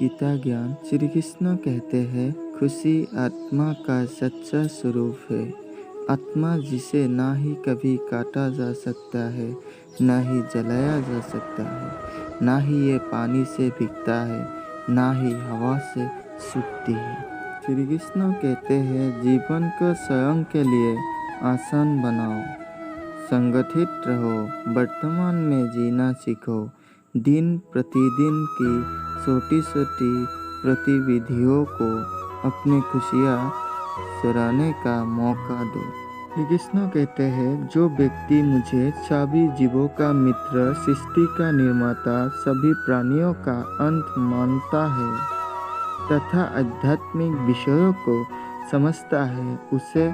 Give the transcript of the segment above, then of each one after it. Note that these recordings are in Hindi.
गीता ज्ञान श्री कृष्ण कहते हैं, खुशी आत्मा का सच्चा स्वरूप है। आत्मा जिसे ना ही कभी काटा जा सकता है, ना ही जलाया जा सकता है, ना ही ये पानी से भीगता है, ना ही हवा से सूखती है। श्री कृष्ण कहते हैं, जीवन को स्वयं के लिए आसान बनाओ, संगठित रहो, वर्तमान में जीना सीखो, दिन प्रतिदिन की छोटी छोटी गतिविधियों को अपनी खुशियाँ सराहने का मौका दो। श्री कृष्ण कहते हैं, जो व्यक्ति मुझे सभी जीवों का मित्र, सृष्टि का निर्माता, सभी प्राणियों का अंत मानता है तथा आध्यात्मिक विषयों को समझता है, उसे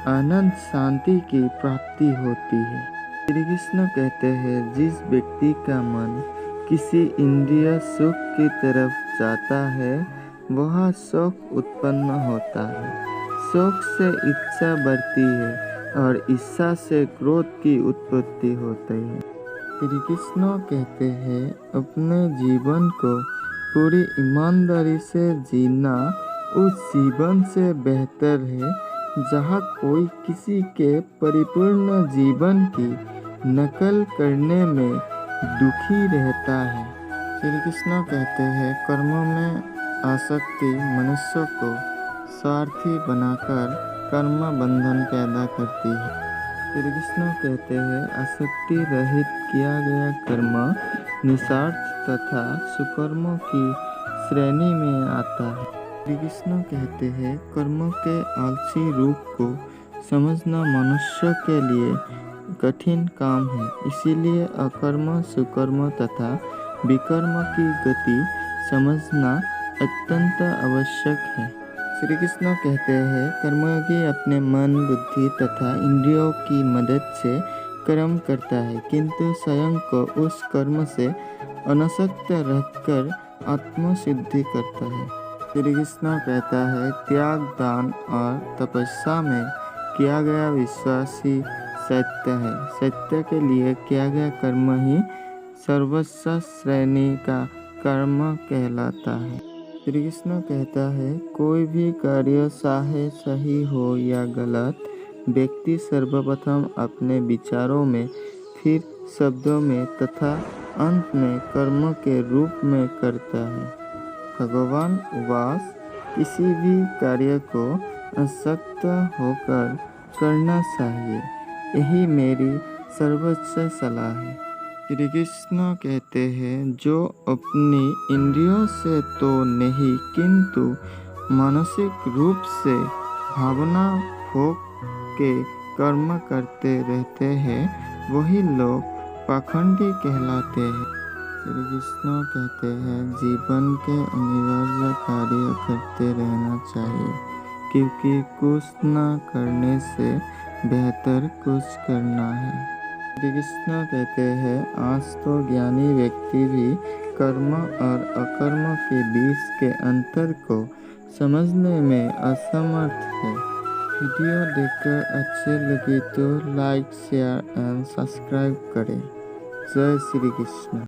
आनंद शांति की प्राप्ति होती है। श्री कृष्ण कहते हैं, जिस व्यक्ति का मन किसी इंद्रिय सुख की तरफ जाता है, वह शौक उत्पन्न होता है। शौक से इच्छा बढ़ती है और इच्छा से क्रोध की उत्पत्ति होती है। श्री कृष्ण कहते हैं, अपने जीवन को पूरी ईमानदारी से जीना उस जीवन से बेहतर है जहाँ कोई किसी के परिपूर्ण जीवन की नकल करने में दुखी रहता है। श्री कृष्ण कहते हैं, कर्मों में आसक्ति मनुष्य को स्वार्थी बनाकर कर्म बंधन पैदा करती है। श्री कृष्ण कहते हैं, आसक्ति रहित किया गया कर्म निस्वार्थ तथा सुकर्मों की श्रेणी में आता है। श्री कृष्ण कहते हैं, कर्म के आलसी रूप को समझना मनुष्य के लिए कठिन काम है, इसीलिए अकर्म, सुकर्म तथा विकर्म की गति समझना अत्यंत आवश्यक है। श्री कृष्ण कहते हैं, कर्मयोगी अपने मन, बुद्धि तथा इंद्रियों की मदद से कर्म करता है, किंतु स्वयं को उस कर्म से अनासक्त रहकर आत्मसिद्धि करता है। श्री कृष्ण कहता है, त्याग, दान और तपस्या में किया गया विश्वास ही सत्य है। सत्य के लिए किया गया कर्म ही सर्वोच्च श्रेणी का कर्म कहलाता है। श्री कृष्ण कहता है, कोई भी कार्य चाहे सही हो या गलत, व्यक्ति सर्वप्रथम अपने विचारों में, फिर शब्दों में तथा अंत में कर्म के रूप में करता है। भगवान उवाच, किसी भी कार्य को आसक्त होकर करना चाहिए, यही मेरी सर्वोच्च सलाह है। श्री कृष्ण कहते हैं, जो अपनी इंद्रियों से तो नहीं किंतु मानसिक रूप से भावना भोग के कर्म करते रहते हैं, वही लोग पाखंडी कहलाते हैं। श्री कृष्ण कहते हैं, जीवन के अनिवार्य कार्य करते रहना चाहिए, क्योंकि कुछ न करने से बेहतर कुछ करना है। श्री कृष्ण कहते हैं, आज तो ज्ञानी व्यक्ति भी कर्म और अकर्म के बीच के अंतर को समझने में असमर्थ है। वीडियो देखकर अच्छी लगी तो लाइक, शेयर एंड सब्सक्राइब करें। जय श्री कृष्ण।